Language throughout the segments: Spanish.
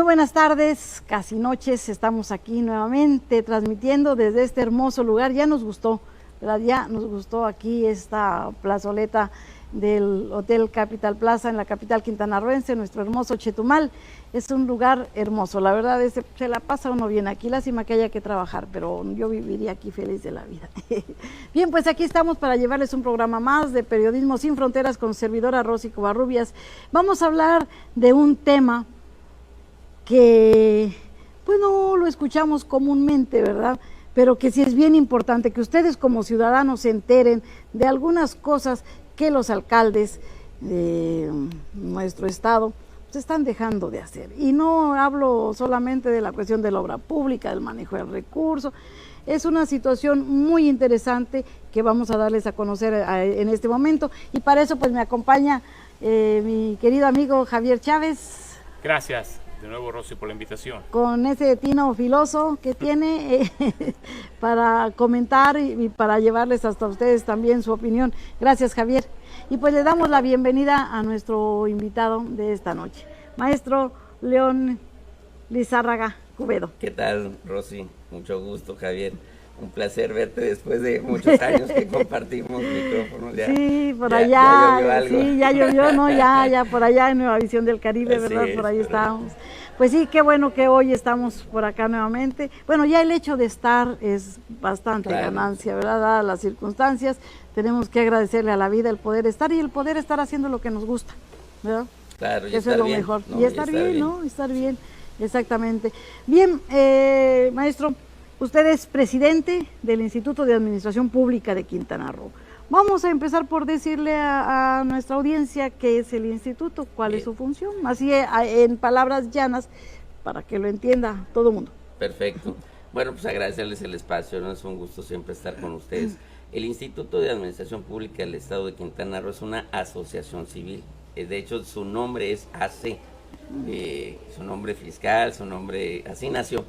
Muy buenas tardes, casi noches, estamos aquí nuevamente transmitiendo desde este hermoso lugar. Ya nos gustó, ¿verdad? Ya nos gustó aquí esta plazoleta del Hotel Capital Plaza en la capital quintanarroense, nuestro hermoso Chetumal. Es un lugar hermoso, la verdad se la pasa uno bien aquí, lástima que haya que trabajar, pero yo viviría aquí feliz de la vida. Bien, pues aquí estamos para llevarles un programa más de Periodismo Sin Fronteras con servidora Rosy Covarrubias. Vamos a hablar de un tema que pues no lo escuchamos comúnmente, ¿verdad? Pero que sí es bien importante que ustedes como ciudadanos se enteren de algunas cosas que los alcaldes de nuestro estado se están dejando de hacer. Y no hablo solamente de la cuestión de la obra pública, del manejo del recurso. Es una situación muy interesante que vamos a darles a conocer en este momento. Y para eso pues me acompaña mi querido amigo Javier Chávez. Gracias de nuevo, Rosy, por la invitación. Con ese tino filoso que tiene para comentar y para llevarles hasta ustedes también su opinión. Gracias, Javier. Y pues le damos la bienvenida a nuestro invitado de esta noche, maestro León Lizárraga Cubedo. ¿Qué tal, Rosy? Mucho gusto, Javier. Un placer verte después de muchos años que compartimos micrófonos. Sí, por allá, ya llovió algo. Sí, ya llovió, ¿no? Ya por allá en Nueva Visión del Caribe, ¿verdad? Por ahí estábamos. Pues sí, qué bueno que hoy estamos por acá nuevamente. Bueno, ya el hecho de estar es bastante ganancia, ¿verdad? Dadas las circunstancias, tenemos que agradecerle a la vida el poder estar y el poder estar haciendo lo que nos gusta, ¿verdad? Claro, y eso es lo mejor. No, y estar bien, ¿no? Estar bien, exactamente. Bien, maestro, usted es presidente del Instituto de Administración Pública de Quintana Roo. Vamos a empezar por decirle a nuestra audiencia qué es el instituto, cuál es su función, así en palabras llanas, para que lo entienda todo el mundo. Perfecto. Bueno, pues agradecerles el espacio, ¿no? Es un gusto siempre estar con ustedes. El Instituto de Administración Pública del Estado de Quintana Roo es una asociación civil. De hecho, su nombre es AC, su nombre fiscal, su nombre, así nació.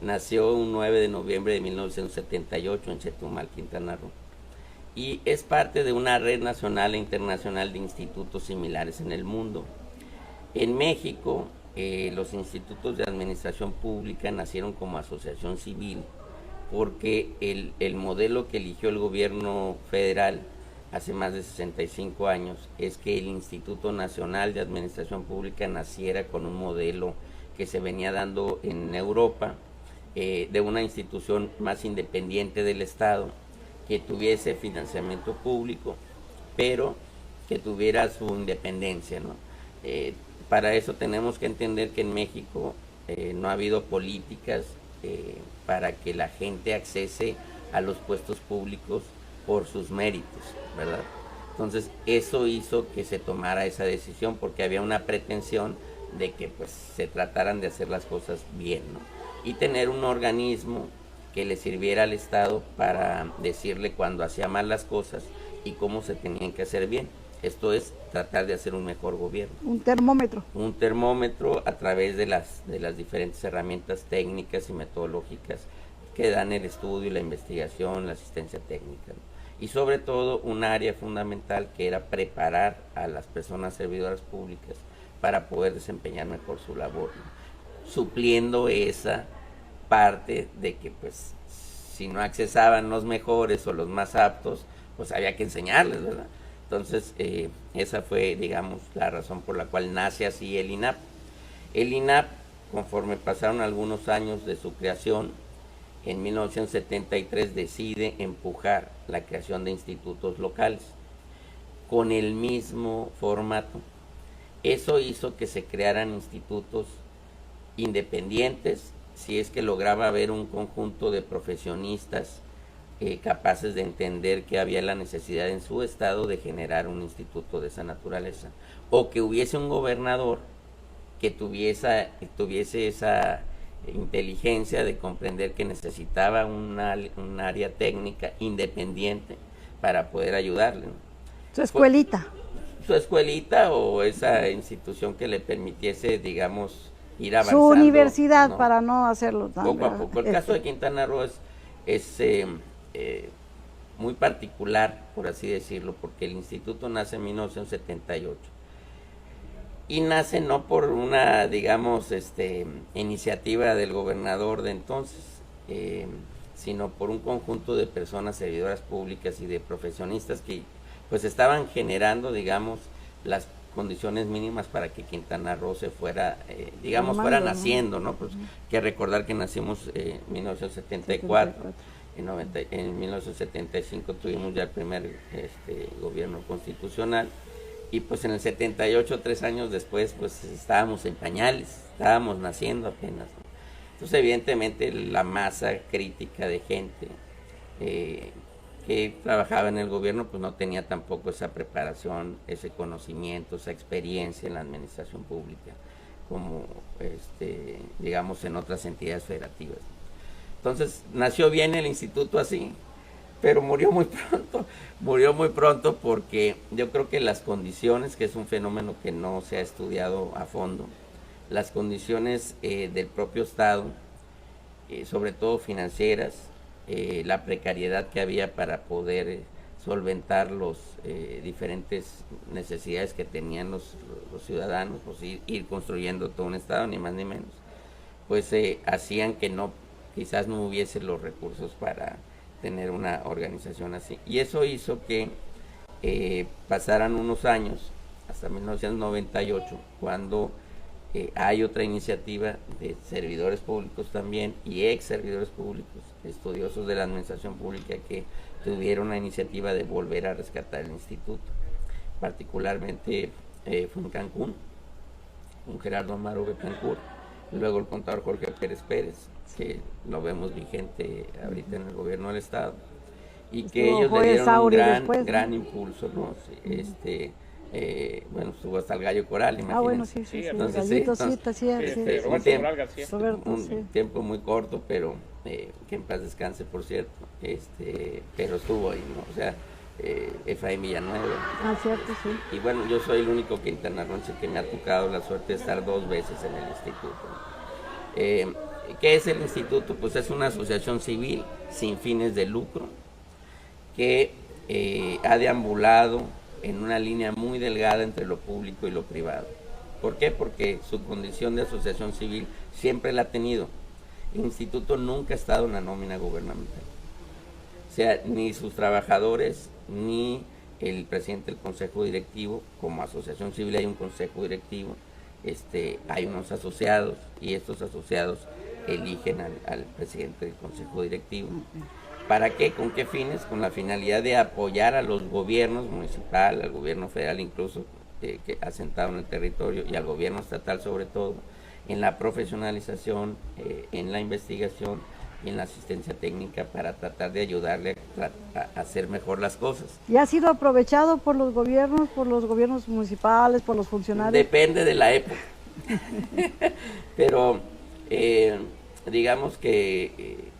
Nació un 9 de noviembre de 1978 en Chetumal, Quintana Roo. Y es parte de una red nacional e internacional de institutos similares en el mundo. En México, los institutos de administración pública nacieron como asociación civil porque el modelo que eligió el gobierno federal hace más de 65 años es que el Instituto Nacional de Administración Pública naciera con un modelo que se venía dando en Europa, de una institución más independiente del Estado, que tuviese financiamiento público, pero que tuviera su independencia, ¿no? Para eso tenemos que entender que en México no ha habido políticas para que la gente accese a los puestos públicos por sus méritos, ¿verdad? Entonces eso hizo que se tomara esa decisión porque había una pretensión de que pues se trataran de hacer las cosas bien, ¿no? Y tener un organismo que le sirviera al Estado para decirle cuando hacía mal las cosas y cómo se tenían que hacer bien. Esto es tratar de hacer un mejor gobierno. Un termómetro. Un termómetro a través de las diferentes herramientas técnicas y metodológicas que dan el estudio y la investigación, la asistencia técnica, ¿no? Y sobre todo un área fundamental que era preparar a las personas servidoras públicas para poder desempeñar mejor su labor, ¿no? Supliendo esa parte de que pues si no accesaban los mejores o los más aptos, pues había que enseñarles, ¿verdad? Entonces esa fue, digamos, la razón por la cual nace así el INAP. El INAP, conforme pasaron algunos años de su creación, en 1973 decide empujar la creación de institutos locales con el mismo formato. Eso hizo que se crearan institutos independientes, si es que lograba haber un conjunto de profesionistas capaces de entender que había la necesidad en su estado de generar un instituto de esa naturaleza, o que hubiese un gobernador que tuviese esa inteligencia de comprender que necesitaba un área técnica independiente para poder ayudarle, ¿no? Su escuelita. Su escuelita o esa institución que le permitiese, digamos, ir avanzando. Su universidad, ¿no? Para no hacerlo tan poco a poco. El caso de Quintana Roo es muy particular, por así decirlo, porque el instituto nace en 1978. y nace no por una, digamos, iniciativa del gobernador de entonces, sino por un conjunto de personas servidoras públicas y de profesionistas que pues estaban generando, digamos, las condiciones mínimas para que Quintana Roo se fuera, digamos, fuera naciendo, ¿no? Pues que recordar que nacimos en 1974, en 1975 tuvimos ya el primer gobierno constitucional, y pues en el 78, 3 años después, pues estábamos en pañales, estábamos naciendo apenas, ¿no? Entonces, evidentemente, la masa crítica de gente que trabajaba en el gobierno, pues no tenía tampoco esa preparación, ese conocimiento, esa experiencia en la administración pública, como, digamos, en otras entidades federativas. Entonces, nació bien el instituto así, pero murió muy pronto porque yo creo que las condiciones, que es un fenómeno que no se ha estudiado a fondo, las condiciones del propio Estado, sobre todo financieras, la precariedad que había para poder solventar los diferentes necesidades que tenían los ciudadanos, pues ir construyendo todo un Estado, ni más ni menos, pues hacían que quizás no hubiese los recursos para tener una organización así. Y eso hizo que pasaran unos años, hasta 1998, cuando hay otra iniciativa de servidores públicos también y ex servidores públicos, estudiosos de la administración pública, que tuvieron la iniciativa de volver a rescatar el instituto. Particularmente fue en Cancún, con Gerardo Amaro Betancourt, luego el contador Jorge Pérez Pérez, que lo vemos vigente ahorita en el gobierno del Estado, y que ellos le dieron un gran impulso, ¿no? Bueno, estuvo hasta el Gallo Coral, imagínense. Bueno, sí, un tiempo muy corto, pero que en paz descanse, por cierto, pero estuvo ahí, ¿no? O sea, Efraín Villanueva. Cierto, sí. Y bueno, yo soy el único quintanarroense que me ha tocado la suerte de estar 2 veces en el instituto. ¿Qué es el instituto? Pues es una asociación civil sin fines de lucro que ha deambulado en una línea muy delgada entre lo público y lo privado. ¿Por qué? Porque su condición de asociación civil siempre la ha tenido. El instituto nunca ha estado en la nómina gubernamental. O sea, ni sus trabajadores, ni el presidente del consejo directivo. Como asociación civil hay un consejo directivo, hay unos asociados, y estos asociados eligen al presidente del consejo directivo. ¿Para qué? ¿Con qué fines? Con la finalidad de apoyar a los gobiernos municipal, al gobierno federal incluso, que asentado en el territorio, y al gobierno estatal sobre todo, en la profesionalización, en la investigación y en la asistencia técnica, para tratar de ayudarle a hacer mejor las cosas. ¿Y ha sido aprovechado por los gobiernos municipales, por los funcionarios? Depende de la época. Pero digamos que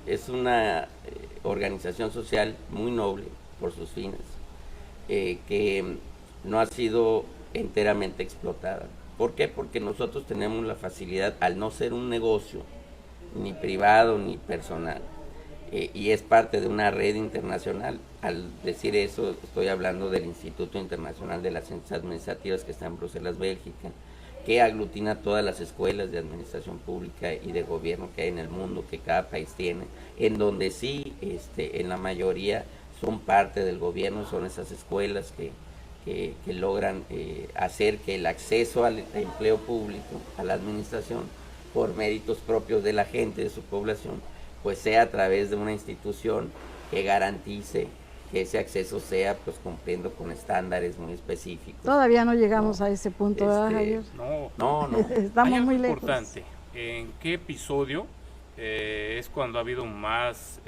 es una organización social muy noble por sus fines, que no ha sido enteramente explotada. ¿Por qué? Porque nosotros tenemos la facilidad, al no ser un negocio, ni privado ni personal, y es parte de una red internacional. Al decir eso, estoy hablando del Instituto Internacional de las Ciencias Administrativas, que está en Bruselas, Bélgica, que aglutina todas las escuelas de administración pública y de gobierno que hay en el mundo, que cada país tiene, en donde sí, en la mayoría son parte del gobierno. Son esas escuelas que logran hacer que el acceso al empleo público, a la administración, por méritos propios de la gente, de su población, pues sea a través de una institución que garantice que ese acceso sea, pues, cumpliendo con estándares muy específicos. Todavía no llegamos a ese punto, ¿verdad, Javier? No. Estamos muy lejos. Importante, ¿en qué episodio es cuando ha habido más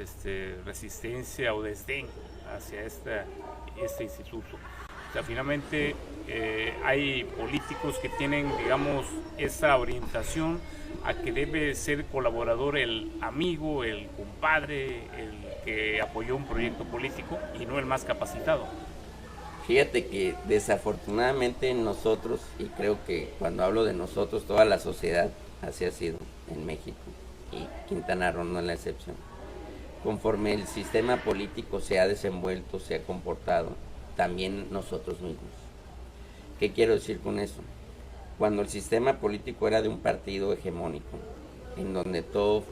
resistencia o desdén hacia este instituto? O sea, finalmente hay políticos que tienen, digamos, esa orientación a que debe ser colaborador el amigo, el compadre, el que apoyó un proyecto político, y no el más capacitado. Fíjate que desafortunadamente nosotros, y creo que cuando hablo de nosotros, toda la sociedad, así ha sido en México, y Quintana Roo no es la excepción. Conforme el sistema político se ha desenvuelto, se ha comportado, también nosotros mismos. ¿Qué quiero decir con eso? cuando el sistema político era de un partido hegemónico, en donde todos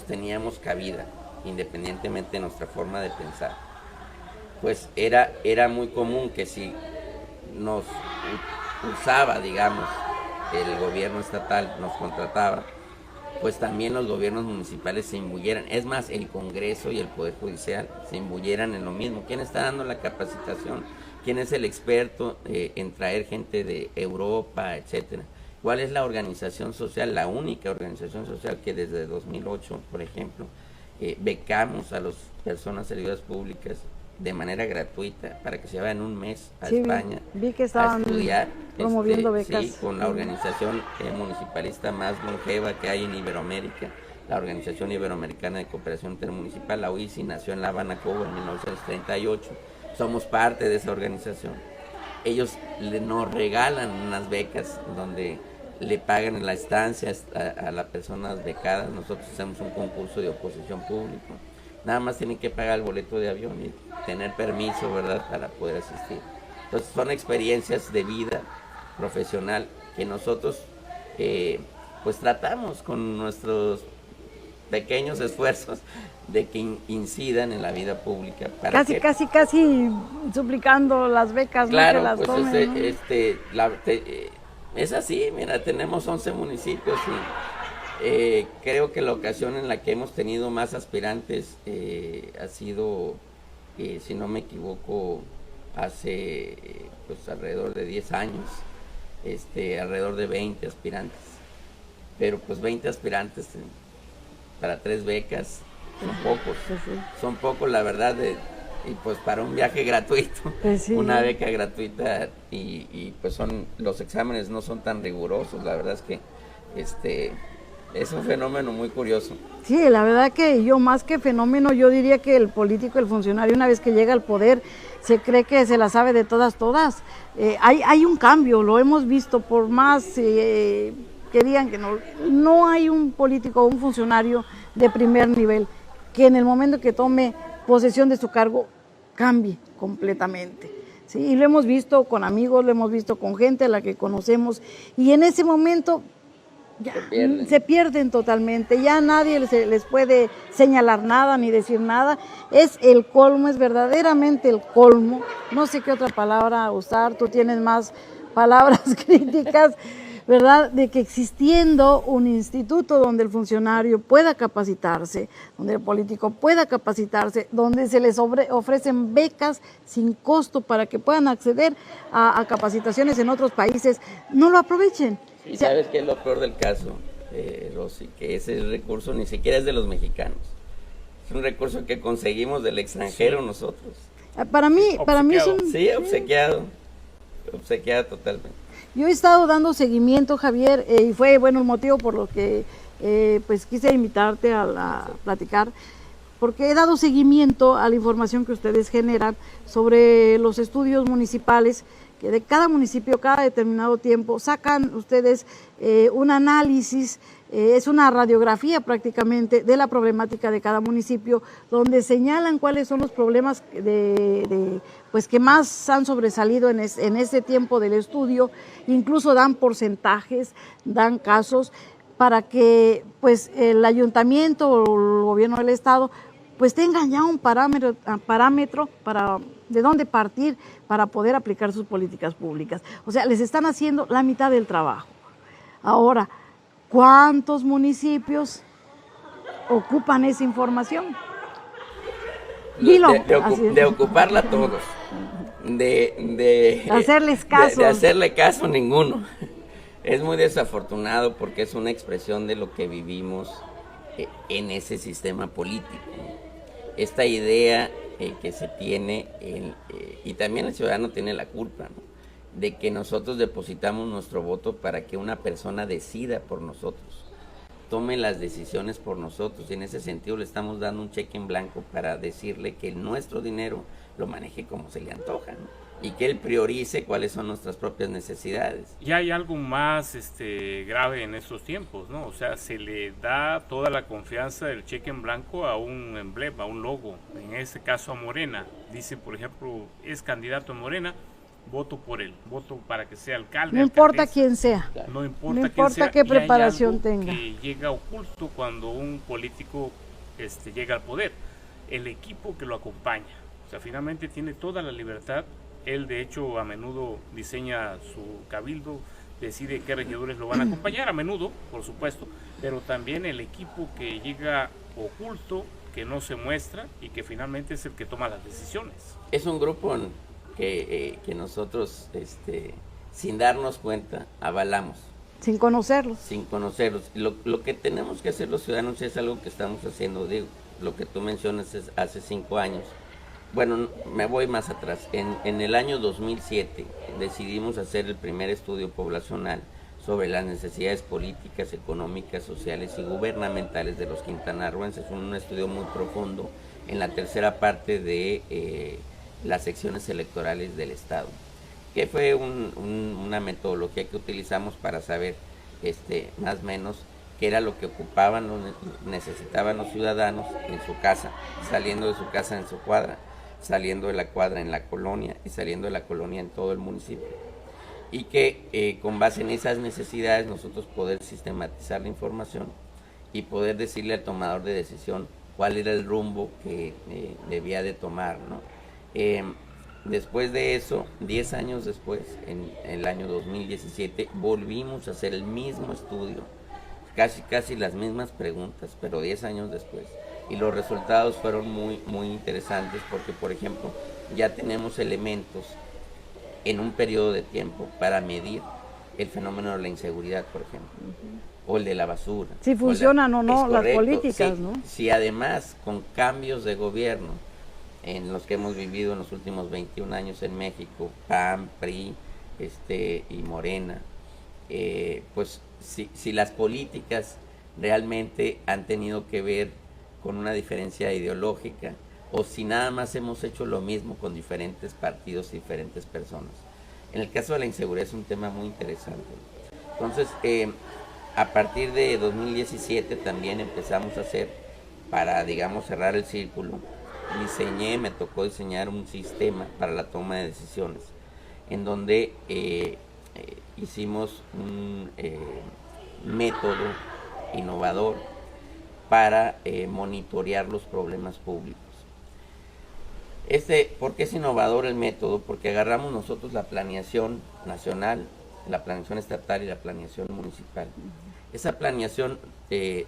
teníamos cabida, independientemente de nuestra forma de pensar, pues era muy común que si nos usaba, digamos, el gobierno estatal, nos contrataba, pues también los gobiernos municipales se imbuyeran, es más, el Congreso y el Poder Judicial se imbuyeran en lo mismo. ¿Quién está dando la capacitación? ¿Quién es el experto en traer gente de Europa, etcétera? ¿Cuál es la organización social, la única organización social que desde 2008, por ejemplo, becamos a las personas servidoras públicas de manera gratuita para que se vayan un mes a España vi que estaban a estudiar, promoviendo becas? Sí, con la organización municipalista más longeva que hay en Iberoamérica, la Organización Iberoamericana de Cooperación Intermunicipal, la OICI, nació en La Habana, Cuba, en 1938. Somos parte de esa organización. Ellos nos regalan unas becas donde le pagan la estancia a las personas becadas. Nosotros hacemos un concurso de oposición público. Nada más tienen que pagar el boleto de avión y tener permiso, ¿verdad?, para poder asistir. Entonces son experiencias de vida profesional que nosotros pues tratamos con nuestros pequeños esfuerzos de que incidan en la vida pública. Para Casi suplicando las becas, claro, ¿no? Que las pues tomen, ¿no? Es así, mira, tenemos 11 municipios y creo que la ocasión en la que hemos tenido más aspirantes ha sido, si no me equivoco, hace pues alrededor de 10 años, alrededor de 20 aspirantes, pero pues 20 aspirantes para 3 becas son pocos, son pocos la verdad, y pues para un viaje gratuito, una beca gratuita, y pues los exámenes no son tan rigurosos, la verdad es que es un fenómeno muy curioso. Sí, la verdad que yo más que fenómeno, yo diría que el político, el funcionario, una vez que llega al poder, se cree que se la sabe de todas. Hay un cambio, lo hemos visto, por más que digan que no hay un político o un funcionario de primer nivel que en el momento que tome posesión de su cargo cambie completamente. ¿Sí? Y lo hemos visto con amigos, lo hemos visto con gente a la que conocemos, y en ese momento ya se pierden totalmente, ya nadie les puede señalar nada ni decir nada. Es el colmo, es verdaderamente el colmo, no sé qué otra palabra usar, tú tienes más palabras críticas, ¿verdad?, de que existiendo un instituto donde el funcionario pueda capacitarse, donde el político pueda capacitarse, donde se les ofrecen becas sin costo para que puedan acceder a capacitaciones en otros países, no lo aprovechen. ¿Y sabes qué es lo peor del caso, Rosy? Que ese recurso ni siquiera es de los mexicanos. Es un recurso que conseguimos del extranjero nosotros. Para mí es un... Sí, obsequiado totalmente. Yo he estado dando seguimiento, Javier, y fue bueno el motivo por lo que pues quise invitarte a platicar, porque he dado seguimiento a la información que ustedes generan sobre los estudios municipales, que de cada municipio, cada determinado tiempo, sacan ustedes un análisis, es una radiografía prácticamente de la problemática de cada municipio, donde señalan cuáles son los problemas pues que más han sobresalido en ese tiempo del estudio, incluso dan porcentajes, dan casos, para que pues el ayuntamiento o el gobierno del estado pues tengan ya un parámetro para de dónde partir para poder aplicar sus políticas públicas. O sea, les están haciendo la mitad del trabajo. Ahora, ¿cuántos municipios ocupan esa información? Dilo. De ocuparla todos. De hacerles caso. De hacerle caso ninguno. Es muy desafortunado porque es una expresión de lo que vivimos en ese sistema político. Esta idea que se tiene, y también el ciudadano tiene la culpa, ¿no?, de que nosotros depositamos nuestro voto para que una persona decida por nosotros, tome las decisiones por nosotros, y en ese sentido le estamos dando un cheque en blanco para decirle que nuestro dinero lo maneje como se le antoja, ¿no?, y que él priorice cuáles son nuestras propias necesidades. Y hay algo más grave en estos tiempos, ¿no? O sea, se le da toda la confianza del cheque en blanco a un emblema, a un logo, en este caso a Morena. Dice, por ejemplo, es candidato a Morena, voto por él, voto para que sea alcalde. No importa alcaldesa. quién sea. No importa, No importa quién sea, qué y hay preparación algo tenga. que llega oculto cuando un político llega al poder, el equipo que lo acompaña. O sea, finalmente tiene toda la libertad. Él, de hecho, a menudo diseña su cabildo, decide qué regidores lo van a acompañar, a menudo, por supuesto, pero también el equipo que llega oculto, que no se muestra y que finalmente es el que toma las decisiones. Es un grupo que nosotros, sin darnos cuenta, avalamos. Sin conocerlos. Sin conocerlos. Lo que tenemos que hacer los ciudadanos es algo que estamos haciendo, digo, lo que tú mencionas es hace 5 años. Bueno, me voy más atrás. En el año 2007 decidimos hacer el primer estudio poblacional sobre las necesidades políticas, económicas, sociales y gubernamentales de los quintanarroenses. Un estudio muy profundo en la tercera parte de las secciones electorales del Estado, que fue una metodología que utilizamos para saber más o menos qué era lo que ocupaban, necesitaban los ciudadanos en su casa, saliendo de su casa en su cuadra, saliendo de la cuadra en la colonia y saliendo de la colonia en todo el municipio. Y que con base en esas necesidades nosotros poder sistematizar la información y poder decirle al tomador de decisión cuál era el rumbo que debía de tomar, ¿no? Después de eso, 10 años después, en el año 2017, volvimos a hacer el mismo estudio, casi las mismas preguntas, pero 10 años después. Y los resultados fueron muy interesantes porque, por ejemplo, ya tenemos elementos en un periodo de tiempo para medir el fenómeno de la inseguridad, por ejemplo, o el de la basura. Si funcionan o no las correcto, políticas, sí, ¿no? Si además con cambios de gobierno en los que hemos vivido en los últimos 21 años en México, PAN, PRI, y Morena, pues si las políticas realmente han tenido que ver con una diferencia ideológica, o si nada más hemos hecho lo mismo con diferentes partidos y diferentes personas. En el caso de la inseguridad es un tema muy interesante. Entonces, a partir de 2017 también empezamos a hacer, para, digamos, cerrar el círculo, me tocó diseñar un sistema para la toma de decisiones, en donde hicimos un método innovador para monitorear los problemas públicos. ¿Por qué es innovador el método? Porque agarramos nosotros la planeación nacional, la planeación estatal y la planeación municipal. Esa planeación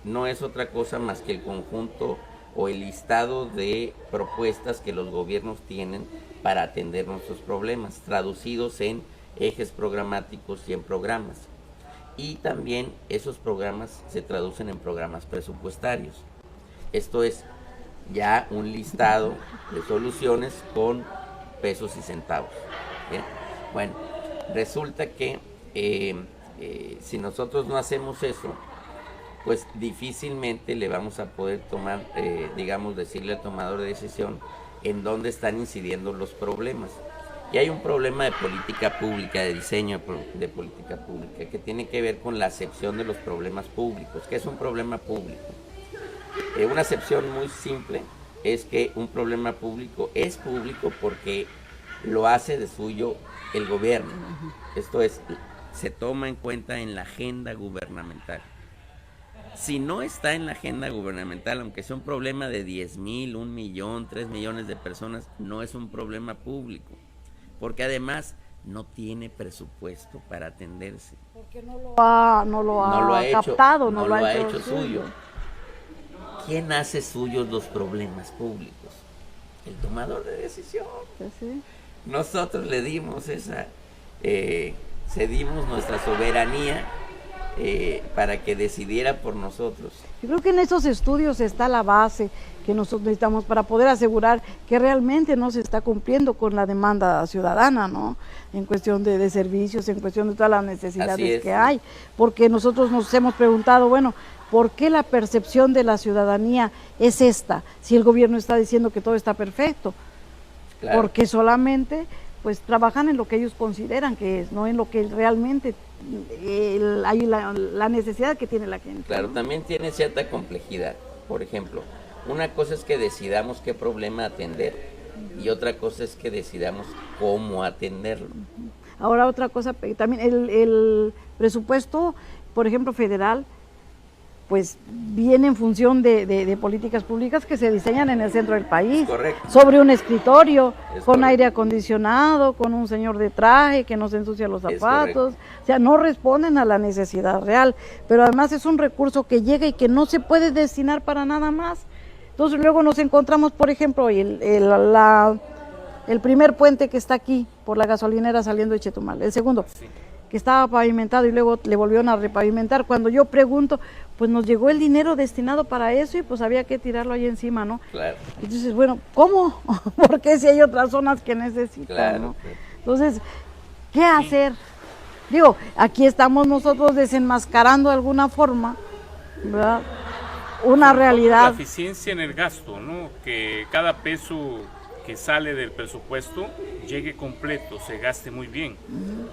no es otra cosa más que el conjunto o el listado de propuestas que los gobiernos tienen para atender nuestros problemas, traducidos en ejes programáticos y en programas. Y también esos programas se traducen en programas presupuestarios. Esto es ya un listado de soluciones con pesos y centavos. ¿Bien? Bueno, resulta que si nosotros no hacemos eso, pues difícilmente le vamos a poder tomar, decirle al tomador de decisión en dónde están incidiendo los problemas. Y hay un problema de política pública, de diseño de política pública, que tiene que ver con la acepción de los problemas públicos. ¿Qué es un problema público? Una acepción muy simple es que un problema público es público porque lo hace de suyo el gobierno. Esto es, se toma en cuenta en la agenda gubernamental. Si no está en la agenda gubernamental, aunque sea un problema de 10,000, 1 millón, 3 millones de personas, no es un problema público, porque además no tiene presupuesto para atenderse. Porque no lo ha captado, no lo ha hecho suyo. ¿Quién hace suyos los problemas públicos? El tomador de decisión. Sí. Nosotros le dimos cedimos nuestra soberanía para que decidiera por nosotros. Yo creo que en esos estudios está la base que nosotros necesitamos para poder asegurar que realmente no se está cumpliendo con la demanda ciudadana, ¿no? En cuestión de servicios, en cuestión de todas las necesidades que hay, porque nosotros nos hemos preguntado, bueno, ¿por qué la percepción de la ciudadanía es esta? Si el gobierno está diciendo que todo está perfecto, claro. Porque solamente pues trabajan en lo que ellos consideran que es, no en lo que realmente hay la necesidad que tiene la gente. Claro, ¿no? También tiene cierta complejidad. Por ejemplo, una cosa es que decidamos qué problema atender y otra cosa es que decidamos cómo atenderlo. Ahora otra cosa, también el presupuesto, por ejemplo, federal, pues viene en función de políticas públicas que se diseñan en el centro del país. Correcto. Sobre un escritorio, Es con correcto. aire acondicionado, con un señor de traje que no se ensucia los zapatos. O sea, no responden a la necesidad real. Pero además es un recurso que llega y que no se puede destinar para nada más. Entonces luego nos encontramos, por ejemplo, el primer puente que está aquí por la gasolinera saliendo de Chetumal, el segundo, Sí. que estaba pavimentado y luego le volvieron a repavimentar. Cuando yo pregunto, pues nos llegó el dinero destinado para eso y pues había que tirarlo ahí encima, ¿no? Claro. Entonces, bueno, ¿cómo? Porque si hay otras zonas que necesitan, Claro, ¿no? claro. Entonces, ¿qué hacer? Digo, aquí estamos nosotros desenmascarando de alguna forma, ¿verdad? Una Sobre todo realidad. la eficiencia en el gasto, ¿no? Que cada peso que sale del presupuesto llegue completo, se gaste muy bien,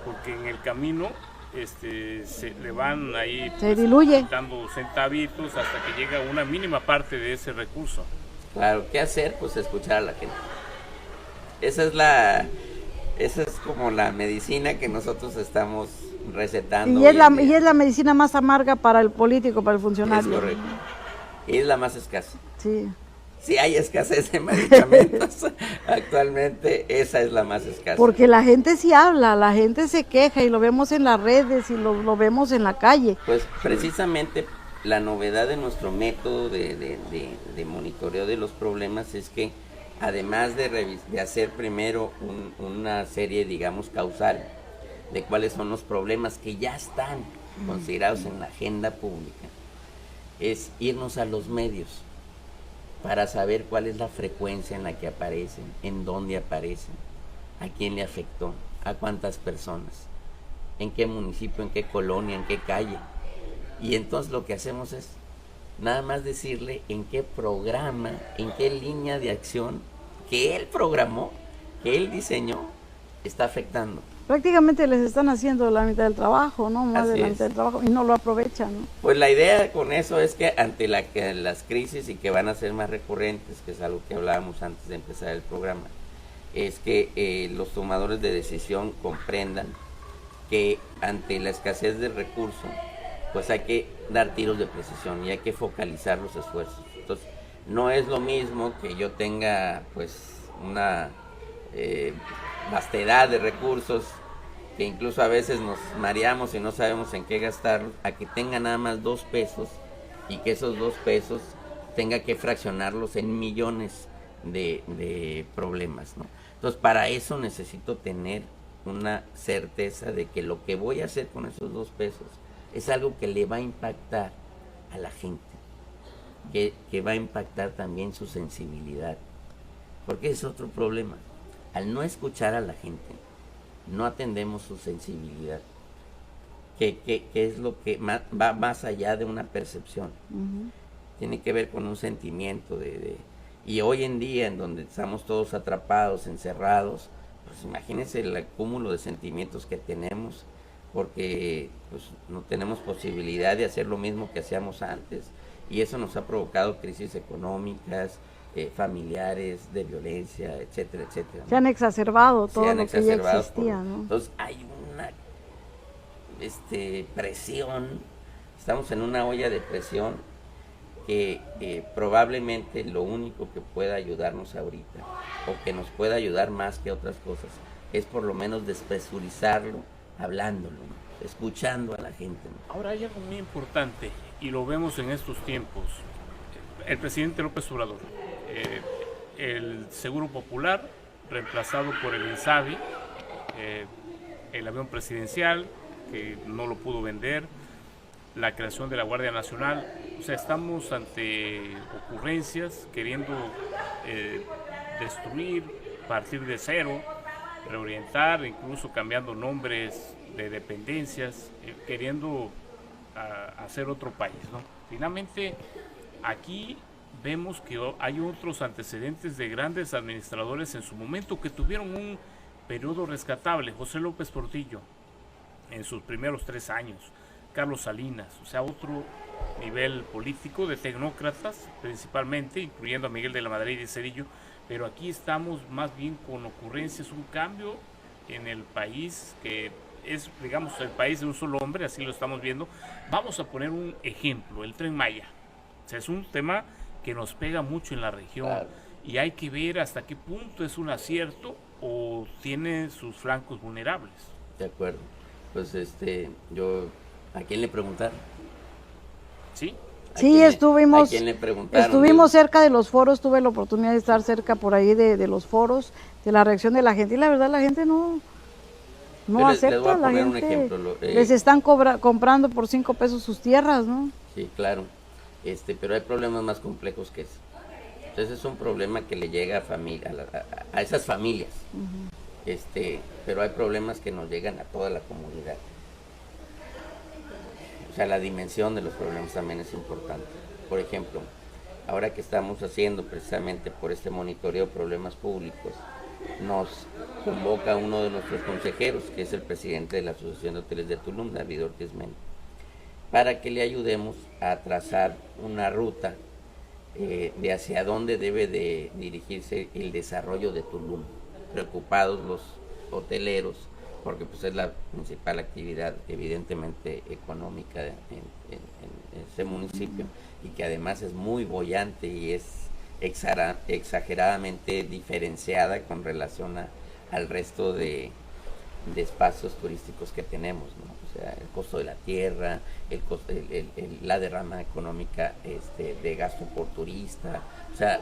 porque en el camino se le van ahí Se diluye. quitando centavitos hasta que llega una mínima parte de ese recurso. Claro, ¿qué hacer? Pues escuchar a la gente. Esa es como la medicina que nosotros estamos recetando. Y es hoy en día. la medicina más amarga para el político, para el Es funcionario. correcto. Y es la más escasa. Sí. Si hay escasez de medicamentos, actualmente esa es la más escasa. Porque la gente sí habla, la gente se queja y lo vemos en las redes y lo vemos en la calle. Pues precisamente la novedad de nuestro método de monitoreo de los problemas es que además de hacer primero una serie, digamos, causal de cuáles son los problemas que ya están considerados en la agenda pública, es irnos a los medios para saber cuál es la frecuencia en la que aparecen, en dónde aparecen, a quién le afectó, a cuántas personas, en qué municipio, en qué colonia, en qué calle. Y entonces lo que hacemos es nada más decirle en qué programa, en qué línea de acción que él programó, que él diseñó, está afectando. Prácticamente les están haciendo la mitad del trabajo, ¿no? Más de Así la es. mitad del trabajo y no lo aprovechan, ¿no? Pues la idea con eso es que ante las crisis y que van a ser más recurrentes, que es algo que hablábamos antes de empezar el programa, es que los tomadores de decisión comprendan que ante la escasez de recursos, pues hay que dar tiros de precisión y hay que focalizar los esfuerzos. Entonces, no es lo mismo que yo tenga pues una vastedad de recursos que incluso a veces nos mareamos y no sabemos en qué gastarlos, a que tenga nada más 2 pesos y que esos 2 pesos tenga que fraccionarlos en millones de problemas, ¿no? Entonces, para eso necesito tener una certeza de que lo que voy a hacer con esos 2 pesos es algo que le va a impactar a la gente, que va a impactar también su sensibilidad, porque es otro problema. Al no escuchar a la gente, no atendemos su sensibilidad, que es lo que va más allá de una percepción. Tiene que ver con un sentimiento y hoy en día, en donde estamos todos atrapados, encerrados, pues imagínense el cúmulo de sentimientos que tenemos, porque pues no tenemos posibilidad de hacer lo mismo que hacíamos antes, y eso nos ha provocado crisis económicas, familiares, de violencia, etcétera, etcétera, ¿no? Se han exacerbado todo Se han lo que ya exacerbado existía, ¿no? Entonces hay una presión, estamos en una olla de presión que probablemente lo único que pueda ayudarnos ahorita, o que nos pueda ayudar más que otras cosas, es por lo menos despresurizarlo, hablándolo, ¿no? Escuchando a la gente, ¿no? Ahora hay algo muy importante y lo vemos en estos tiempos. El presidente López Obrador, el Seguro Popular reemplazado por el INSABI, el avión presidencial que no lo pudo vender, la creación de la Guardia Nacional. O sea, estamos ante ocurrencias queriendo destruir, partir de cero, reorientar, incluso cambiando nombres de dependencias, queriendo hacer otro país, ¿no? Finalmente, aquí vemos que hay otros antecedentes de grandes administradores en su momento que tuvieron un periodo rescatable. José López Portillo, en sus primeros 3 años, Carlos Salinas, o sea, otro nivel político de tecnócratas principalmente, incluyendo a Miguel de la Madrid y Cedillo, pero aquí estamos más bien con ocurrencias, un cambio en el país que es, digamos, el país de un solo hombre, así lo estamos viendo. Vamos a poner un ejemplo, el Tren Maya. O sea, es un tema que nos pega mucho en la región, claro, y hay que ver hasta qué punto es un acierto o tiene sus flancos vulnerables. De acuerdo. Pues yo, ¿a quién le preguntaron? Sí. Sí, estuvimos cerca de los foros, tuve la oportunidad de estar cerca por ahí de los foros, de la reacción de la gente, y la verdad la gente no acepta, la gente les están comprando por 5 pesos sus tierras, ¿no? Sí, claro, pero hay problemas más complejos que eso. Entonces es un problema que le llega a esas familias, pero hay problemas que nos llegan a toda la comunidad. O sea, la dimensión de los problemas también es importante. Por ejemplo, ahora que estamos haciendo precisamente por este monitoreo de problemas públicos, nos convoca uno de nuestros consejeros, que es el presidente de la Asociación de Hoteles de Tulum, David Ortiz Mena, para que le ayudemos a trazar una ruta de hacia dónde debe de dirigirse el desarrollo de Tulum. Preocupados los hoteleros, porque pues es la principal actividad evidentemente económica en ese municipio, y que además es muy boyante y es exageradamente diferenciada con relación al resto de espacios turísticos que tenemos, ¿no? O sea, el costo de la tierra, la derrama económica de gasto por turista, o sea,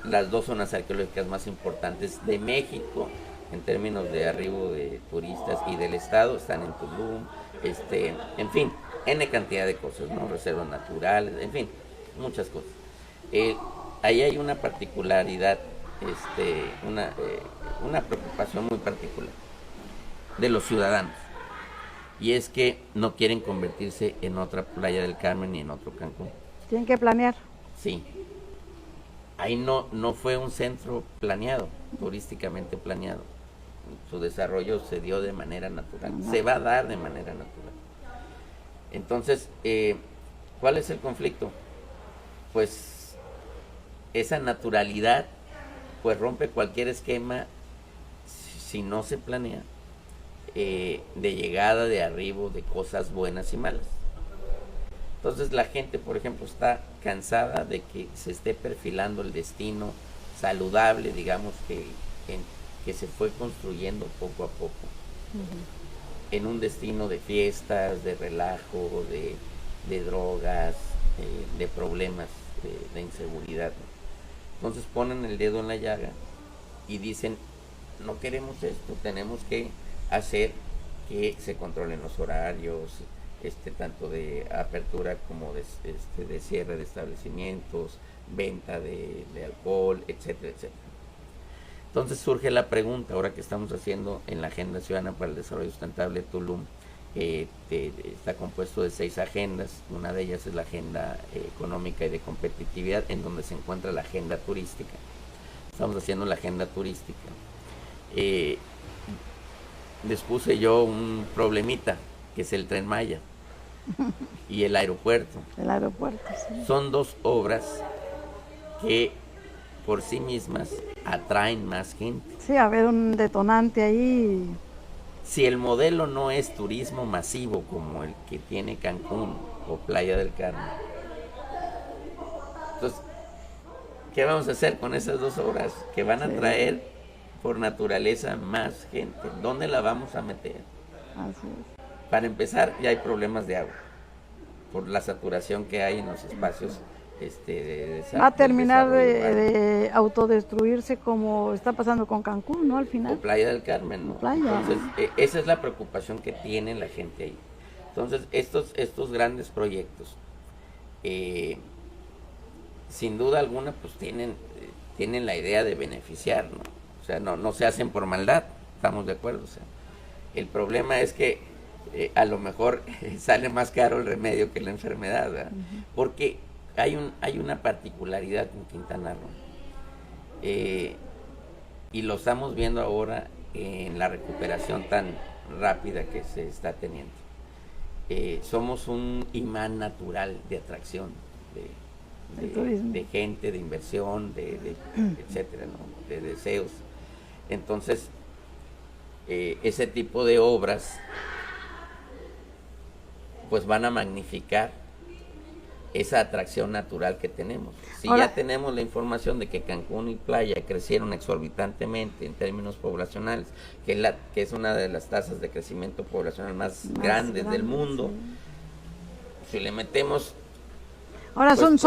las 2 zonas arqueológicas más importantes de México en términos de arribo de turistas y del estado están en Tulum, en fin, N cantidad de cosas, ¿no? Reservas naturales, en fin, muchas cosas. Ahí hay una particularidad, una preocupación muy particular de los ciudadanos, y es que no quieren convertirse en otra Playa del Carmen ni en otro Cancún. Tienen que planear. Sí. Ahí no fue un centro planeado, turísticamente planeado. Su desarrollo se dio de manera natural, se va a dar de manera natural. Entonces, ¿cuál es el conflicto? Pues esa naturalidad pues rompe cualquier esquema si no se planea de llegada, de arribo, de cosas buenas y malas. Entonces la gente, por ejemplo, está cansada de que se esté perfilando el destino saludable, digamos, que se fue construyendo poco a poco, en un destino de fiestas, de relajo, de drogas, de problemas, de inseguridad. Entonces ponen el dedo en la llaga y dicen, no queremos esto, tenemos que hacer que se controlen los horarios, tanto de apertura como de cierre de establecimientos, venta de alcohol, etcétera, etcétera. Entonces surge la pregunta, ahora que estamos haciendo en la Agenda Ciudadana para el Desarrollo Sustentable Tulum, está compuesto de 6 agendas. Una de ellas es la agenda económica y de competitividad, en donde se encuentra la agenda turística. Estamos haciendo la agenda turística. Les puse yo un problemita, que es el Tren Maya y el aeropuerto. El aeropuerto, sí. Son 2 obras que por sí mismas atraen más gente. Sí, a ver, un detonante ahí. Si el modelo no es turismo masivo como el que tiene Cancún o Playa del Carmen, entonces, ¿qué vamos a hacer con esas 2 obras que van a traer por naturaleza más gente? ¿Dónde la vamos a meter? Así es. Para empezar, ya hay problemas de agua por la saturación que hay en los espacios va a terminar de autodestruirse como está pasando con Cancún, ¿no? Al final. O Playa del Carmen, ¿no? Entonces, esa es la preocupación que tiene la gente ahí. Entonces, estos grandes proyectos, sin duda alguna, pues tienen la idea de beneficiar, ¿no? O sea, no se hacen por maldad, estamos de acuerdo. O sea, el problema es que a lo mejor sale más caro el remedio que la enfermedad, ¿verdad? Porque hay una particularidad en Quintana Roo, y lo estamos viendo ahora en la recuperación tan rápida que se está teniendo. somos un imán natural de atracción, de gente, de inversión, etcétera, ¿no? De deseos. Entonces, ese tipo de obras pues van a magnificar esa atracción natural que tenemos. Si ahora, ya tenemos la información de que Cancún y Playa crecieron exorbitantemente en términos poblacionales, que es una de las tasas de crecimiento poblacional más grandes del mundo, sí. Si le metemos ahora pues,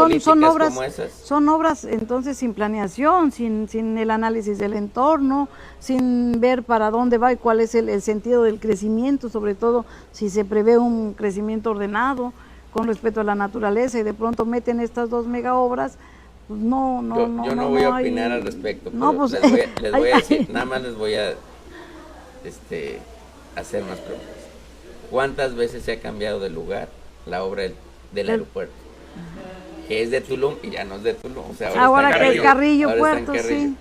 son obras entonces sin planeación, sin el análisis del entorno, sin ver para dónde va y cuál es el sentido del crecimiento, sobre todo si se prevé un crecimiento ordenado con respecto a la naturaleza, y de pronto meten estas 2 mega obras, pues yo no voy a opinar al respecto, no, pues, les voy a decir, nada más les voy a hacer más preguntas. ¿Cuántas veces se ha cambiado de lugar la obra del aeropuerto? Que es de Tulum y ya no es de Tulum, o sea, ahora que el Carrillo Puerto, sí.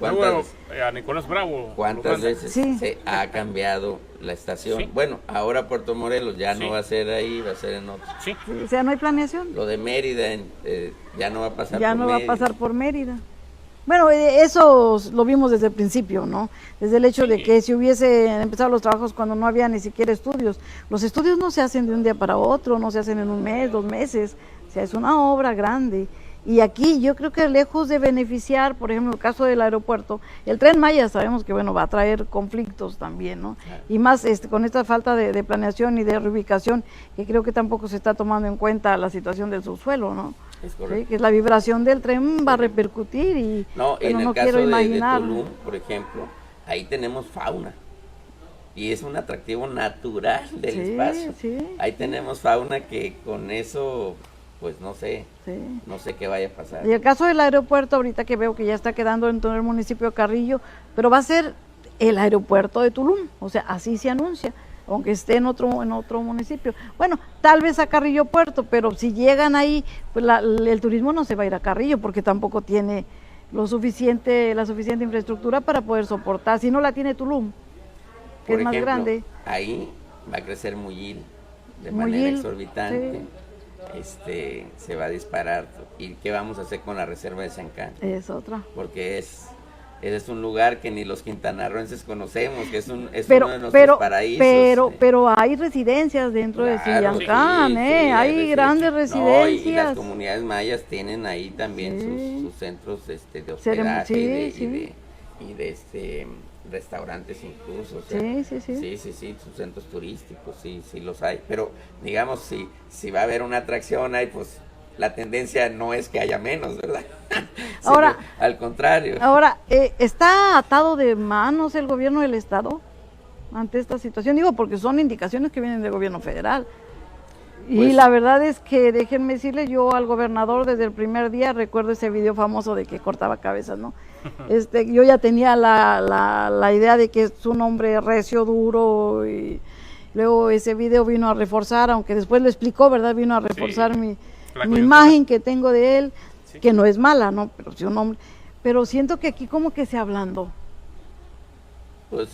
A Nicolás Bravo. ¿Cuántas veces se ha cambiado la estación? Sí. Bueno, ahora Puerto Morelos ya no va a ser ahí, va a ser en otro. Sí. O sea, no hay planeación. Lo de Mérida ya no va a pasar ya por no Mérida. Va a pasar por Mérida. Bueno, eso lo vimos desde el principio, ¿no? Desde el hecho de que si hubiese empezado los trabajos cuando no había ni siquiera estudios. Los estudios no se hacen de un día para otro, no se hacen en un mes, 2 meses. O sea, es una obra grande. Y aquí yo creo que lejos de beneficiar, por ejemplo, el caso del aeropuerto, el Tren Maya sabemos que bueno va a traer conflictos también, ¿no? Claro. Y más con esta falta de planeación y de reubicación, que creo que tampoco se está tomando en cuenta la situación del subsuelo, ¿no? Es correcto. ¿Sí? Que la vibración del tren va a repercutir y en el caso de Tulum, por ejemplo, ahí tenemos fauna. Y es un atractivo natural del espacio. Sí. Ahí tenemos fauna que con eso, pues no sé qué vaya a pasar. Y el caso del aeropuerto, ahorita que veo que ya está quedando en todo el municipio de Carrillo, pero va a ser el aeropuerto de Tulum, o sea, así se anuncia, aunque esté en otro municipio. Bueno, tal vez a Carrillo Puerto, pero si llegan ahí, pues el turismo no se va a ir a Carrillo, porque tampoco tiene la suficiente infraestructura para poder soportar, si no la tiene Tulum, que es más grande. Ahí va a crecer Muyil de manera exorbitante. Sí. Se va a disparar. ¿Y qué vamos a hacer con la reserva de Zancán? Es otra. Porque ese es un lugar que ni los quintanarroenses conocemos, que es uno de nuestros paraísos. Pero hay residencias dentro de Zancán, hay grandes residencias. Y las comunidades mayas tienen ahí también sus centros de hospedaje y de restaurantes incluso, o sea, sí, sus centros turísticos, sí los hay, pero digamos, si va a haber una atracción ahí, pues la tendencia no es que haya menos, ¿verdad? Ahora, al contrario. Ahora, ¿está atado de manos el gobierno del estado ante esta situación? Digo, porque son indicaciones que vienen del gobierno federal. Y la verdad es que, déjenme decirle, yo al gobernador desde el primer día recuerdo ese video famoso de que cortaba cabezas, ¿no? Yo ya tenía la idea de que es un hombre recio, duro, y luego ese video vino a reforzar, aunque después lo explicó, ¿verdad? Vino a reforzar mi imagen que tengo de él, que no es mala, ¿no? Pero sí un hombre. Pero siento que aquí como que se ablandó. Pues...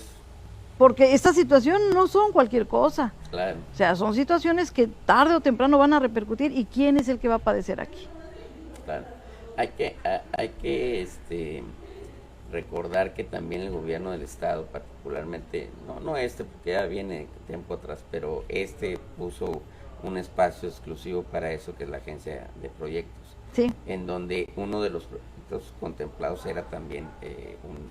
Porque esta situación no son cualquier cosa. Claro. O sea, son situaciones que tarde o temprano van a repercutir. ¿Y quién es el que va a padecer aquí? Claro. Hay que recordar que también el gobierno del estado, particularmente, no porque ya viene tiempo atrás, pero puso un espacio exclusivo para eso, que es la agencia de proyectos. Sí. En donde uno de los proyectos contemplados era también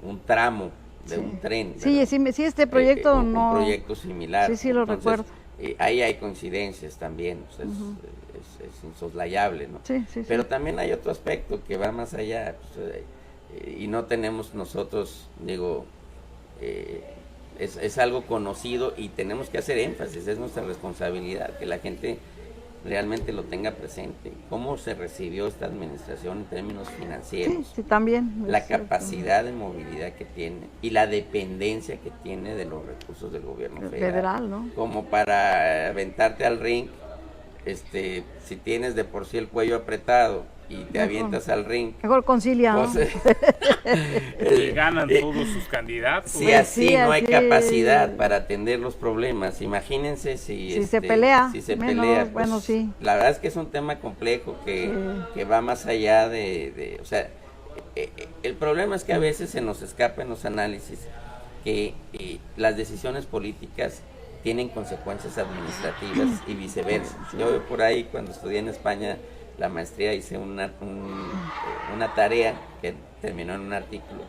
un tramo de un tren. Sí, este proyecto un proyecto similar. Sí, lo recuerdo. Ahí hay coincidencias también, o sea, es insoslayable, ¿no? Sí. Pero también hay otro aspecto que va más allá, pues, y no tenemos nosotros, es algo conocido y tenemos que hacer énfasis, es nuestra responsabilidad, que la gente realmente lo tenga presente. ¿Cómo se recibió esta administración en términos financieros? Sí, también. La capacidad de movilidad que tiene y la dependencia que tiene de los recursos del gobierno federal, ¿no? Como para aventarte al ring, si tienes de por sí el cuello apretado y te avientas al ring. Mejor concilia, ¿no? Pues, Y ganan todos sus candidatos. Si así no hay capacidad para atender los problemas, imagínense si se pelea. Si se menos, pelea, pues, bueno, sí. La verdad es que es un tema complejo que va más allá o sea, el problema es que a veces se nos escapa en los análisis que las decisiones políticas tienen consecuencias administrativas y viceversa. Yo por ahí cuando estudié en España la maestría hice una tarea que terminó en un artículo.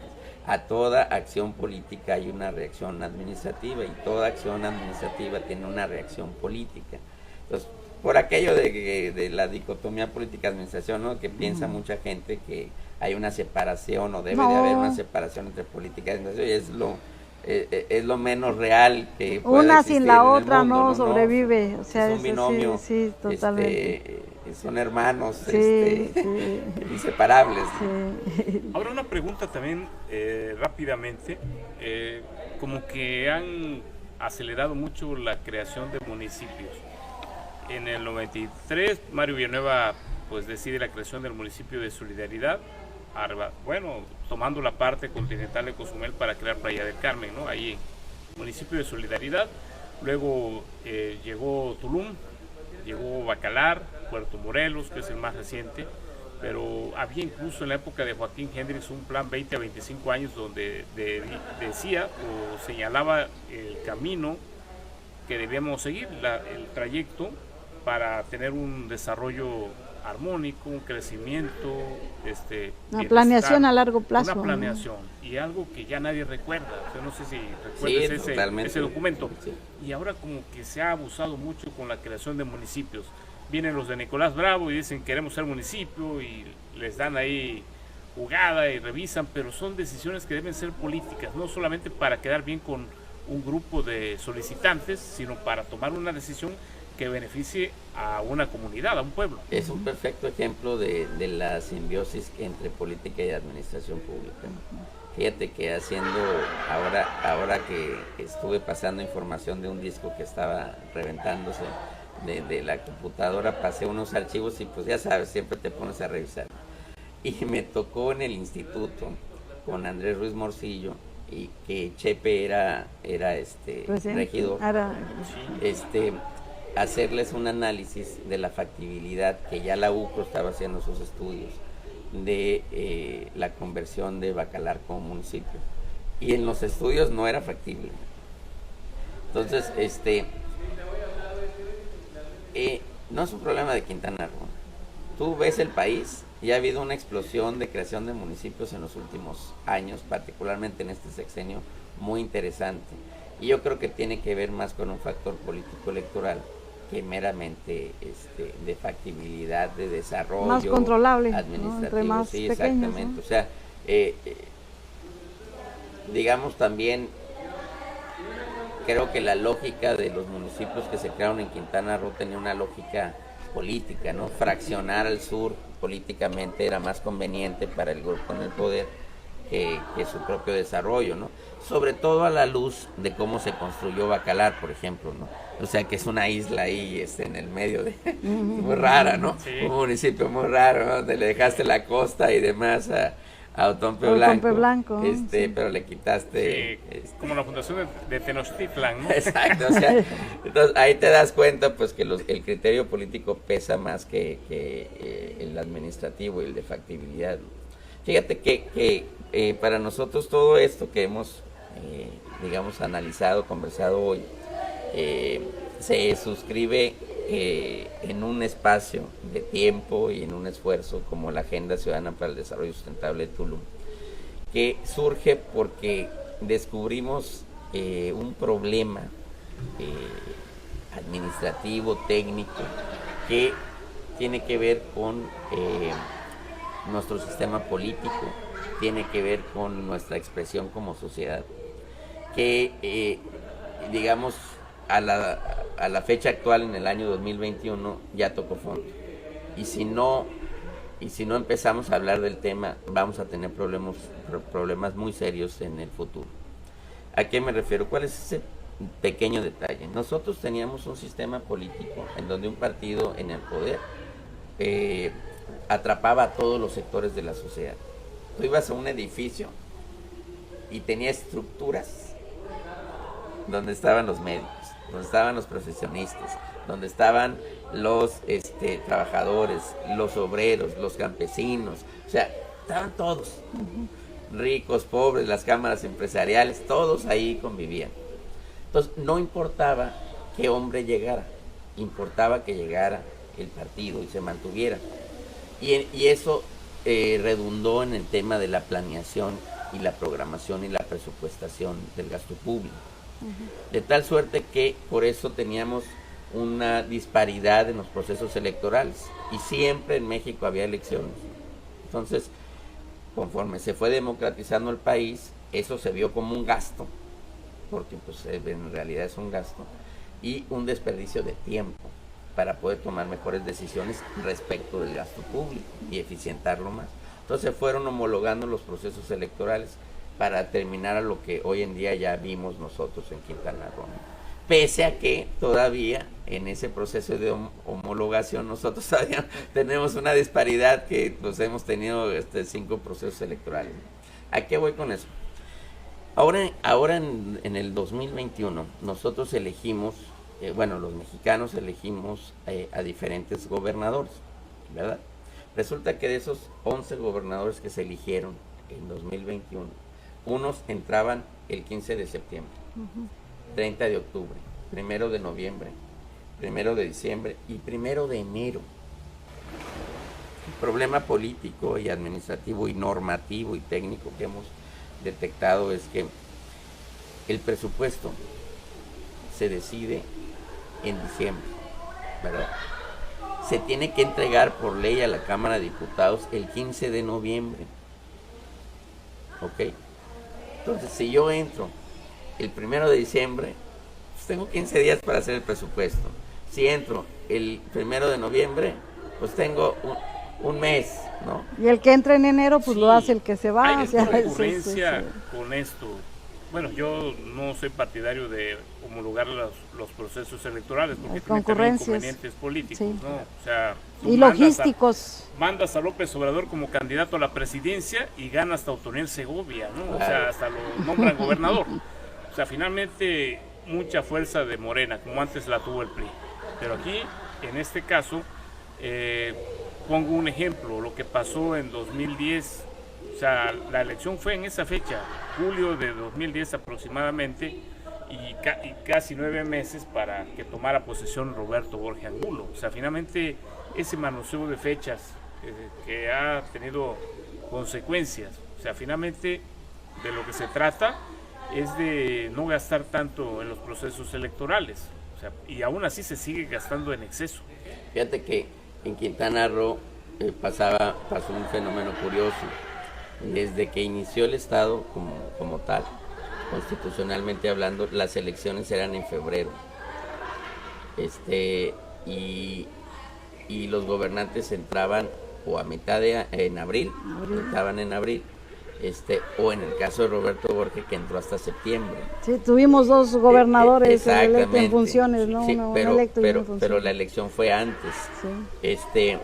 A toda acción política hay una reacción administrativa y toda acción administrativa tiene una reacción política. Entonces, por aquello de la dicotomía política-administración, ¿no? Que piensa mucha gente que hay una separación o debe de haber una separación entre política y administración, y es lo menos real que puede una existir sin la en el otra mundo, no sobrevive, o sea, es un binomio, sí, totalmente. Son hermanos, sí. inseparables. Sí. Ahora una pregunta también rápidamente, como que han acelerado mucho la creación de municipios. En el 93 Mario Villanueva pues decide la creación del municipio de Solidaridad, bueno, tomando la parte continental de Cozumel para crear Playa del Carmen, ¿no? Ahí, municipio de Solidaridad. Luego llegó Tulum, llegó Bacalar, Puerto Morelos, que es el más reciente, pero había incluso en la época de Joaquín Hendrix un plan 20 a 25 años donde decía o señalaba el camino que debíamos seguir, el trayecto para tener un desarrollo armónico, un crecimiento, una planeación a largo plazo. Una planeación, ¿no? Y algo que ya nadie recuerda. O sea, no sé si recuerdas ese documento. Sí. Y ahora como que se ha abusado mucho con la creación de municipios. Vienen los de Nicolás Bravo y dicen queremos ser municipio y les dan ahí jugada y revisan, pero son decisiones que deben ser políticas, no solamente para quedar bien con un grupo de solicitantes, sino para tomar una decisión que beneficie a una comunidad, a un pueblo. Es un perfecto ejemplo de la simbiosis entre política y administración pública. Fíjate que ahora que estuve pasando información de un disco que estaba reventándose de la computadora, pasé unos archivos y pues ya sabes, siempre te pones a revisar. Y me tocó en el instituto con Andrés Ruiz Morcillo, y que Chepe era regidor, hacerles un análisis de la factibilidad, que ya la UCRO estaba haciendo sus estudios, de la conversión de Bacalar como municipio. Y en los estudios no era factible. Entonces, no es un problema de Quintana Roo. Tú ves el país y ha habido una explosión de creación de municipios en los últimos años, particularmente en este sexenio, muy interesante. Y yo creo que tiene que ver más con un factor político electoral que meramente de factibilidad, de desarrollo más controlable, administrativo, ¿no? Entre más sí, pequeños, exactamente, ¿no? O sea, digamos también, creo que la lógica de los municipios que se crearon en Quintana Roo tenía una lógica política, ¿no? Fraccionar al sur políticamente era más conveniente para el grupo en el poder que su propio desarrollo, ¿no? Sobre todo a la luz de cómo se construyó Bacalar, por ejemplo, ¿no? O sea, que es una isla ahí en el medio de... muy rara, ¿no? Sí. Un municipio muy raro, ¿no? Donde le dejaste la costa y demás a Otompe Blanco. Sí. Pero le quitaste... Sí, como la fundación de Tenochtitlan, ¿no? Exacto, o sea, entonces ahí te das cuenta pues que el criterio político pesa más que el administrativo y el de factibilidad. Fíjate que para nosotros todo esto que hemos, digamos, analizado, conversado hoy, se suscribe en un espacio de tiempo y en un esfuerzo como la Agenda Ciudadana para el Desarrollo Sustentable de Tulum, que surge porque descubrimos un problema administrativo, técnico, que tiene que ver con nuestro sistema político, tiene que ver con nuestra expresión como sociedad, que digamos a la fecha actual, en el año 2021, ya tocó fondo. Y si no empezamos a hablar del tema, vamos a tener problemas muy serios en el futuro. ¿A qué me refiero? ¿Cuál es ese pequeño detalle? Nosotros teníamos un sistema político en donde un partido en el poder atrapaba a todos los sectores de la sociedad. Tú ibas a un edificio y tenía estructuras donde estaban los médicos, donde estaban los profesionistas, donde estaban los trabajadores, los obreros, los campesinos, o sea, estaban todos, ricos, pobres, las cámaras empresariales, todos ahí convivían. Entonces, no importaba qué hombre llegara, importaba que llegara el partido y se mantuviera. Y eso redundó en el tema de la planeación y la programación y la presupuestación del gasto público. De tal suerte que por eso teníamos una disparidad en los procesos electorales y siempre en México había elecciones. Entonces, conforme se fue democratizando el país, eso se vio como un gasto, porque pues en realidad es un gasto, y un desperdicio de tiempo para poder tomar mejores decisiones respecto del gasto público y eficientarlo más. Entonces fueron homologando los procesos electorales para terminar a lo que hoy en día ya vimos nosotros en Quintana Roo. Pese a que todavía en ese proceso de homologación nosotros todavía tenemos una disparidad que pues hemos tenido 5 procesos electorales. ¿A qué voy con eso? Ahora en el 2021 nosotros elegimos, los mexicanos elegimos a diferentes gobernadores, ¿verdad? Resulta que de esos 11 gobernadores que se eligieron en 2021, unos entraban el 15 de septiembre, 30 de octubre, 1 de noviembre, 1 de diciembre y 1 de enero. El problema político y administrativo y normativo y técnico que hemos detectado es que el presupuesto se decide en diciembre, ¿verdad? Se tiene que entregar por ley a la Cámara de Diputados el 15 de noviembre. ¿Ok? Entonces, si yo entro el 1 de diciembre, pues tengo 15 días para hacer el presupuesto. Si entro el 1 de noviembre, pues tengo un mes, ¿no? Y el que entra en enero, pues sí, lo hace el que se va. Hay concurrencia con esto. Bueno, yo no soy partidario de homologar los procesos electorales porque tiene también inconvenientes políticos, sí, ¿no? O sea, y logísticos. Mandas a López Obrador como candidato a la presidencia y gana hasta Otoniel Segovia, ¿no? O sea, hasta lo nombran gobernador. O sea, finalmente mucha fuerza de Morena, como antes la tuvo el PRI. Pero aquí, en este caso, pongo un ejemplo, lo que pasó en 2010. O sea, la elección fue en esa fecha, julio de 2010 aproximadamente, y casi 9 meses para que tomara posesión Roberto Borges Angulo. O sea, finalmente ese manoseo de fechas que ha tenido consecuencias. O sea, finalmente de lo que se trata es de no gastar tanto en los procesos electorales. O sea, y aún así se sigue gastando en exceso. Fíjate que en Quintana Roo pasó un fenómeno curioso. Desde que inició el Estado como tal, constitucionalmente hablando, las elecciones eran en febrero. Y los gobernantes entraban o a mitad en abril, entraban en abril, o en el caso de Roberto Borges, que entró hasta septiembre. Sí, tuvimos 2 gobernadores electos en funciones, ¿no? Sí, pero la elección fue antes. Sí.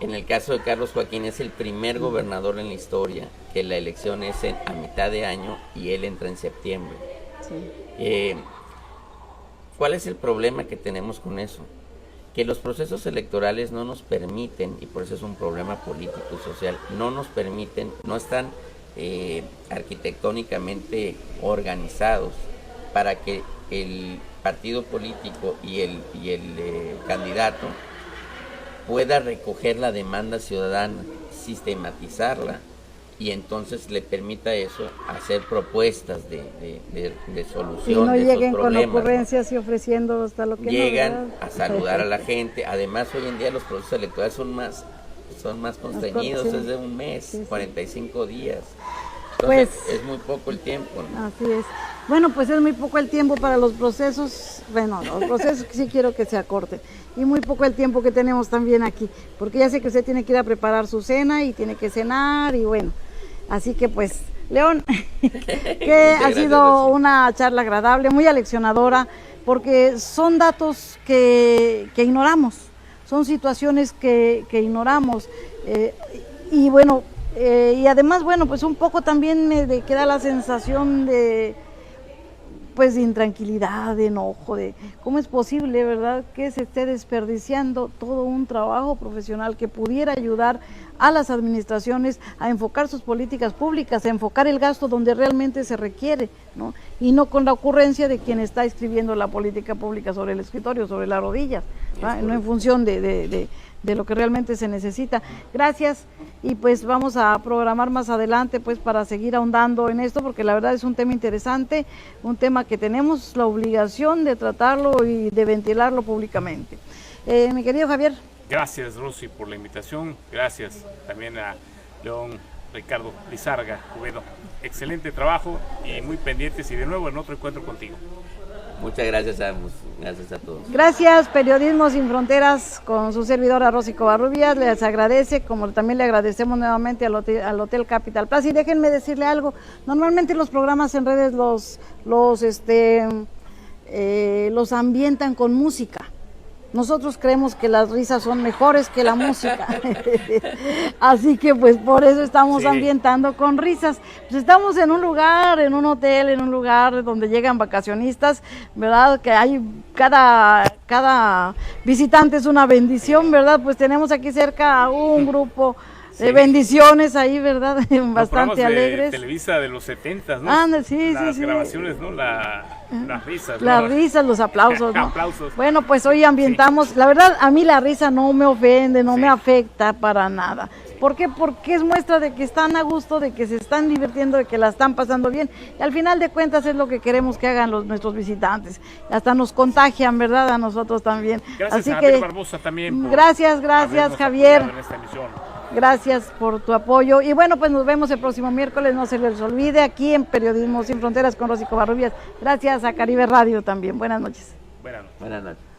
En el caso de Carlos Joaquín es el primer gobernador en la historia que la elección es a mitad de año y él entra en septiembre. Sí. ¿Cuál es el problema que tenemos con eso? Que los procesos electorales no nos permiten, y por eso es un problema político y social, no están arquitectónicamente organizados para que el partido político y el candidato pueda recoger la demanda ciudadana, sistematizarla y entonces le permita eso hacer propuestas de solución. Y no de lleguen esos con problemas, ocurrencias y ofreciendo hasta lo que llegan a saludar a la gente. Además, hoy en día los procesos electorales son más constreñidos, sí, es de un mes, sí, 45 días. Entonces, pues, es muy poco el tiempo, ¿no? Así es. Bueno, pues es muy poco el tiempo para los procesos, los procesos sí quiero que se acorten, y muy poco el tiempo que tenemos también aquí, porque ya sé que usted tiene que ir a preparar su cena y tiene que cenar, y bueno, así que pues, León, que ha sido una charla agradable, muy aleccionadora, porque son datos que ignoramos, son situaciones que ignoramos, Y bueno, y además, bueno, pues un poco también me queda la sensación de, pues, de intranquilidad, de enojo, de cómo es posible, ¿verdad?, que se esté desperdiciando todo un trabajo profesional que pudiera ayudar a las administraciones a enfocar sus políticas públicas, a enfocar el gasto donde realmente se requiere, ¿no? Y no con la ocurrencia de quien está escribiendo la política pública sobre el escritorio, sobre las rodillas, no en función de lo que realmente se necesita. Gracias, y pues vamos a programar más adelante pues para seguir ahondando en esto, porque la verdad es un tema interesante, un tema que tenemos la obligación de tratarlo y de ventilarlo públicamente. Mi querido Javier. Gracias, Rosy, por la invitación. Gracias también a León Ricardo Lizarga Cubedo. Excelente trabajo y muy pendientes, y de nuevo en otro encuentro contigo. Muchas gracias a ambos. Gracias a todos. Gracias, Periodismo Sin Fronteras, con su servidora Rosy Covarrubias. Les agradece, como también le agradecemos nuevamente al Hotel Capital Plaza. Y déjenme decirle algo, normalmente los programas en redes los ambientan con música. Nosotros creemos que las risas son mejores que la música, así que pues por eso estamos ambientando con risas. Pues estamos en un lugar, en un hotel, en un lugar donde llegan vacacionistas, ¿verdad? Que hay cada visitante es una bendición, ¿verdad? Pues tenemos aquí cerca un grupo de bendiciones ahí, ¿verdad? Bastante alegres. Televisa de los 70, ¿no? Las grabaciones, ¿no? Las risas. Las risas, los aplausos, ¿no? Aplausos. Bueno, pues hoy ambientamos, la verdad, a mí la risa no me ofende, no me afecta para nada. ¿Por qué? Porque es muestra de que están a gusto, de que se están divirtiendo, de que la están pasando bien. Y al final de cuentas es lo que queremos que hagan nuestros visitantes. Hasta nos contagian, ¿verdad? A nosotros también. Gracias Así a que, Javier Barbosa también. Gracias, Javier. En esta emisión. Gracias por tu apoyo. Y bueno, pues nos vemos el próximo miércoles. No se les olvide, aquí en Periodismo Sin Fronteras con Rosy Covarrubias. Gracias a Caribe Radio también. Buenas noches. Buenas noches.